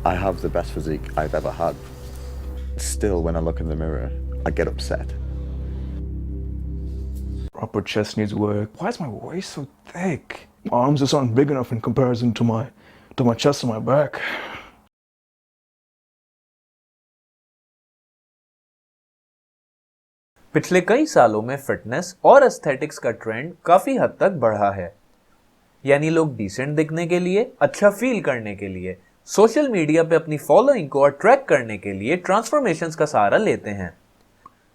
I have the best physique I've ever had. Still, when I look in the mirror, I get upset. Upper chest needs work. Why is my waist so thick? My arms just aren't big enough in comparison to my chest and my back. पिछले कई सालों में fitness और aesthetics का trend काफी हद तक बढ़ा है। यानी लोग डिसेंट दिखने के लिए, अच्छा फील करने के लिए, सोशल मीडिया पे अपनी फॉलोइंग को अट्रैक्ट करने के लिए ट्रांसफॉर्मेशंस का सहारा लेते हैं,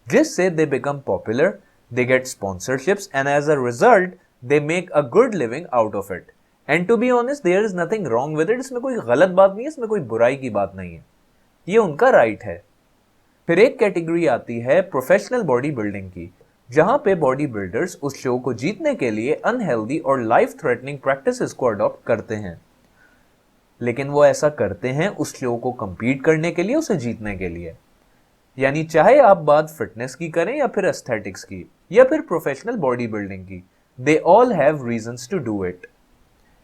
जिससे they become popular, they get sponsorships and as a result they make a good living out of it. And to be honest, there is nothing wrong with it. इसमें कोई गलत बात नहीं है, इसमें कोई बुराई की बात नहीं है, ये उनका राइट है। फिर एक कैटेगरी आती है प्रोफेशनल बॉडी बिल्डिंग की, जहां पे बॉडी बिल्डर्स उस शो को जीतने के लिए अनहेल्दी और लाइफ थ्रेटनिंग प्रैक्टिसेस को अडॉप्ट करते हैं। लेकिन वो ऐसा करते हैं उस शो को कंपीट करने के लिए, उसे जीतने के लिए। यानी चाहे आप बात फिटनेस की करें या फिर एस्थेटिक्स की या फिर प्रोफेशनल बॉडी बिल्डिंग की, they all have reasons to do it.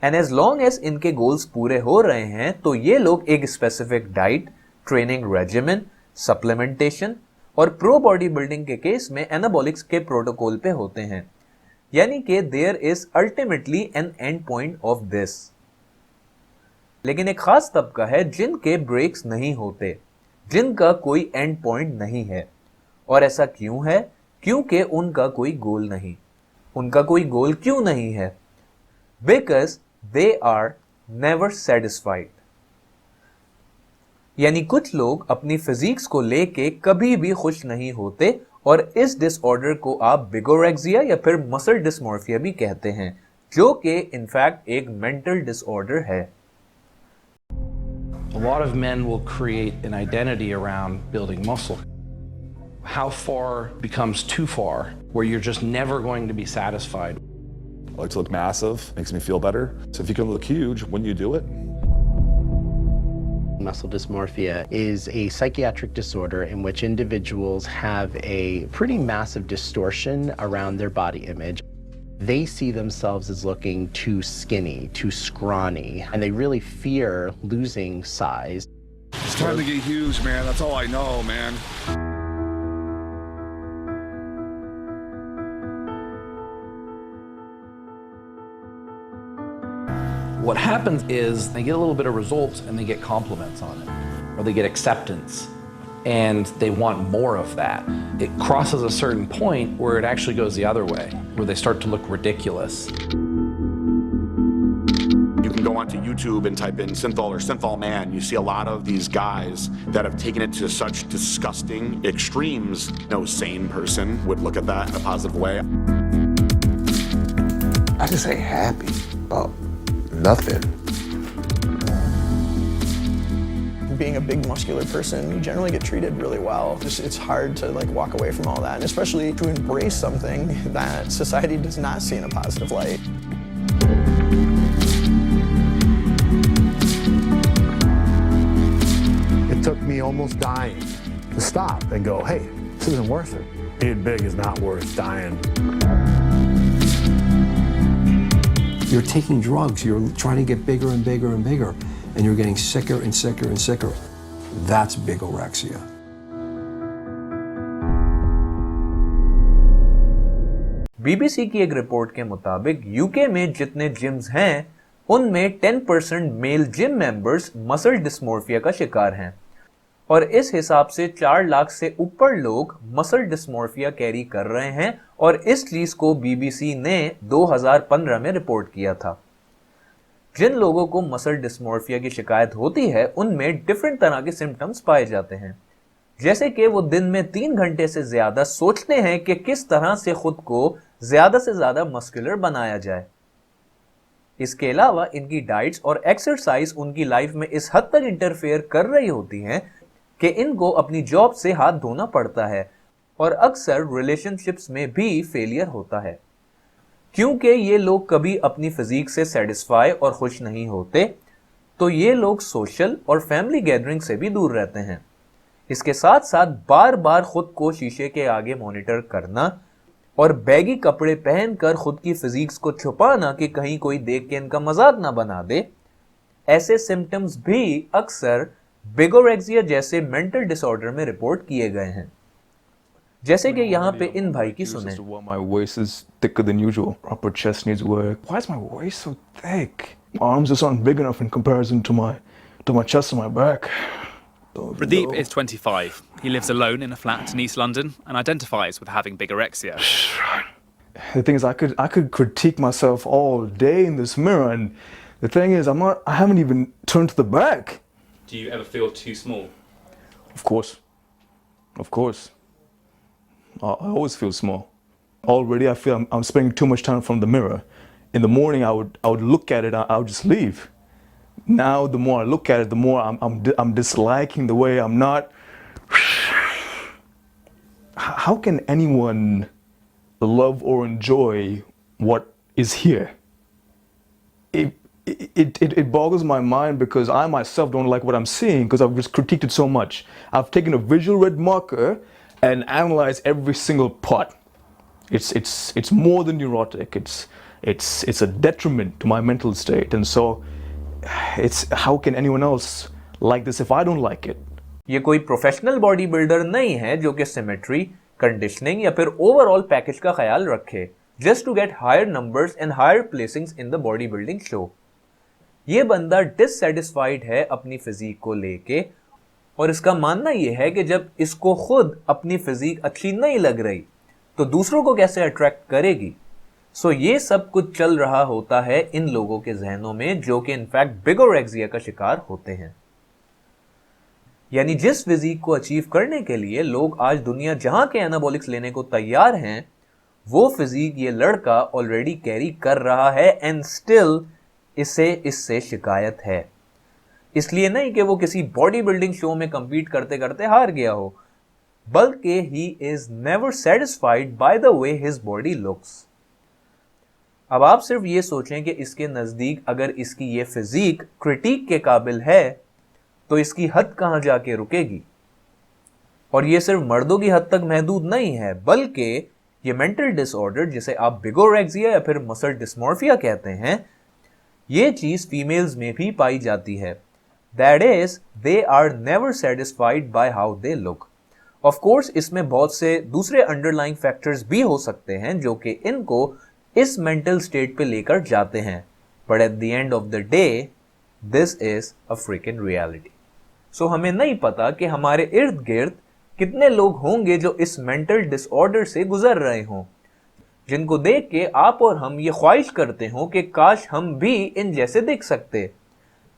And as long as इनके गोल्स पूरे हो रहे हैं तो ये लोग एक specific diet, training regimen, supplementation और प्रो बॉडी बिल्डिंग के केस में एनाबॉलिक्स के प्रोटोकॉल पे होते हैं। यानी कि there is ultimately an end point of this. लेकिन एक खास तबका है जिनके ब्रेक्स नहीं होते, जिनका कोई एंड पॉइंट नहीं है। और ऐसा क्यों है? क्योंकि उनका कोई गोल नहीं। उनका कोई गोल क्यों नहीं है? Because they are never satisfied. यानी कुछ लोग अपनी फिजिक्स को लेके कभी भी खुश नहीं होते, और इस डिसऑर्डर को आप बिगोरेक्सिया या फिर मसल डिस्मॉर्फिया भी कहते हैं, जो कि इनफैक्ट एक मेंटल डिसऑर्डर है। A lot of men will create an identity around building muscle. How far becomes too far, where you're just never going to be satisfied? I like to look massive, makes me feel better. So if you can look huge, wouldn't you do it? Muscle dysmorphia is a psychiatric disorder in which individuals have a pretty massive distortion around their body image. They see themselves as looking too skinny, too scrawny, and they really fear losing size. It's time to get huge, man. That's all I know, man. What happens is they get a little bit of results and they get compliments on it, or they get acceptance, and they want more of that. It crosses a certain point where it actually goes the other way, where they start to look ridiculous. You can go onto YouTube and type in synthol or synthol man. You see a lot of these guys that have taken it to such disgusting extremes. No sane person would look at that in a positive way. I just ain't happy about nothing. Being a big muscular person, you generally get treated really well. It's hard to walk away from all that, and especially to embrace something that society does not see in a positive light. It took me almost dying to stop and go, hey, this isn't worth it. Being big is not worth dying. You're taking drugs, you're trying to get bigger and bigger and bigger, and you're getting sicker and sicker and sicker. That's bigorexia. BBC की एक report के मुताबिक UK में जितने gyms हैं, उनमें 10% male gym members muscle dysmorphia का शिकार हैं, और इस हिसाब से 4 लाख से ऊपर लोग मसल डिस्मॉर्फिया कैरी कर रहे हैं। और इस चीज को बीबीसी ने 2015 में रिपोर्ट किया था। जिन लोगों को मसल डिस्मॉर्फिया की शिकायत होती है, उनमें डिफरेंट तरह के सिम्टम्स पाए जाते हैं, जैसे कि वो दिन में 3 घंटे से ज्यादा सोचते हैं कि किस तरह से खुद को ज्यादा से ज्यादा मस्कुलर बनाया जाए। इसके अलावा इनकी डाइट्स और एक्सरसाइज उनकी लाइफ में इस हद तक इंटरफेयर कर रही होती हैं कि इनको अपनी जॉब से हाथ धोना पड़ता है, और अक्सर रिलेशनशिप्स में भी फेलियर होता है, क्योंकि ये लोग कभी अपनी फिजिक से सेटिस्फाई और खुश नहीं होते, तो ये लोग सोशल और फैमिली गैदरिंग से भी दूर रहते हैं। इसके साथ साथ बार बार खुद को शीशे के आगे मॉनिटर करना और बैगी कपड़े पहनकर खुद की फिजिक्स को छुपाना कि कहीं कोई देख के इनका मजाक ना बना दे, ऐसे सिम्टम्स भी अक्सर बिगोरेक्सिया जैसे मेंटल डिसऑर्डर में रिपोर्ट किए गए हैं। जैसे कि यहाँ पे इन भाई की सुने। My voice is thicker than usual. Upper chest needs work. Why is my voice so thick? My arms just aren't big enough in comparison to my chest and my back. Pradeep is 25. He lives alone in a flat in East London and identifies with having bigorexia. The thing is, I could critique myself all day in this mirror, and the thing is, I haven't even turned to the back. Do you ever feel too small? Of course. I always feel small. Already, I feel I'm spending too much time from the mirror. In the morning, I would look at it, I would just leave. Now, the more I look at it, the more I'm disliking the way I'm not. How can anyone love or enjoy what is here? It boggles my mind because I myself don't like what I'm seeing because I've just critiqued it so much. I've taken a visual red marker and analyzed every single part. It's more than neurotic. It's a detriment to my mental state, and so how can anyone else like this if I don't like it? ये कोई professional body builder नहीं है जो कि symmetry, conditioning या फिर overall package का ख्याल रखे just to get higher numbers and higher placings in the body building show. ये बंदा डिससेटिस्फाइड है अपनी फिजिक को लेके और इसका मानना यह है कि जब इसको खुद अपनी फिजिक अच्छी नहीं लग रही तो दूसरों को कैसे अट्रैक्ट करेगी। सो ये सब कुछ चल रहा होता है इन लोगों के जहनों में जो कि इनफैक्ट बिगोरेक्सिया का शिकार होते हैं। यानी जिस फिजिक को अचीव करने के लिए लोग आज दुनिया जहां के एनाबॉलिक्स लेने को तैयार हैं, वो फिजिक ये लड़का ऑलरेडी कैरी कर रहा है एंड स्टिल इसे इससे शिकायत है। इसलिए नहीं कि वो किसी बॉडी बिल्डिंग शो में कंपीट करते करते हार गया हो, बल्कि he is never satisfied by the way his body looks. अब आप सिर्फ ये सोचें कि इसके नजदीक अगर इसकी ये फिजिक क्रिटिक के काबिल है तो इसकी हद कहां जाके रुकेगी। और ये सिर्फ मर्दों की हद तक महदूद नहीं है, बल्कि ये मेंटल डिसऑर्डर जिसे आप बिगोरेक्सिया या फिर मसल डिस्मॉर्फिया कहते हैं, ये चीज फीमेल्स में भी पाई जाती है। That is they are never satisfied by how they look. Of course इसमें बहुत से दूसरे अंडरलाइंग फैक्टर्स भी हो सकते हैं जो कि इनको इस मेंटल स्टेट पे लेकर जाते हैं, but at the end of the day this is a freaking reality. So हमें नहीं पता कि हमारे इर्द गिर्द कितने लोग होंगे जो इस मेंटल डिसऑर्डर से गुजर रहे हों, जिनको देख के आप और हम ये ख्वाहिश करते हो कि काश हम भी इन जैसे दिख सकते,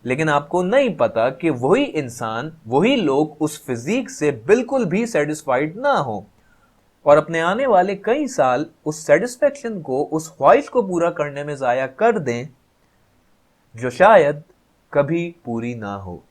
लेकिन आपको नहीं पता कि वही इंसान, वही लोग उस फिजिक से बिल्कुल भी सेटिस्फाइड ना हो और अपने आने वाले कई साल उस सेटिस्फेक्शन को, उस ख्वाहिश को पूरा करने में ज़ाया कर दें जो शायद कभी पूरी ना हो।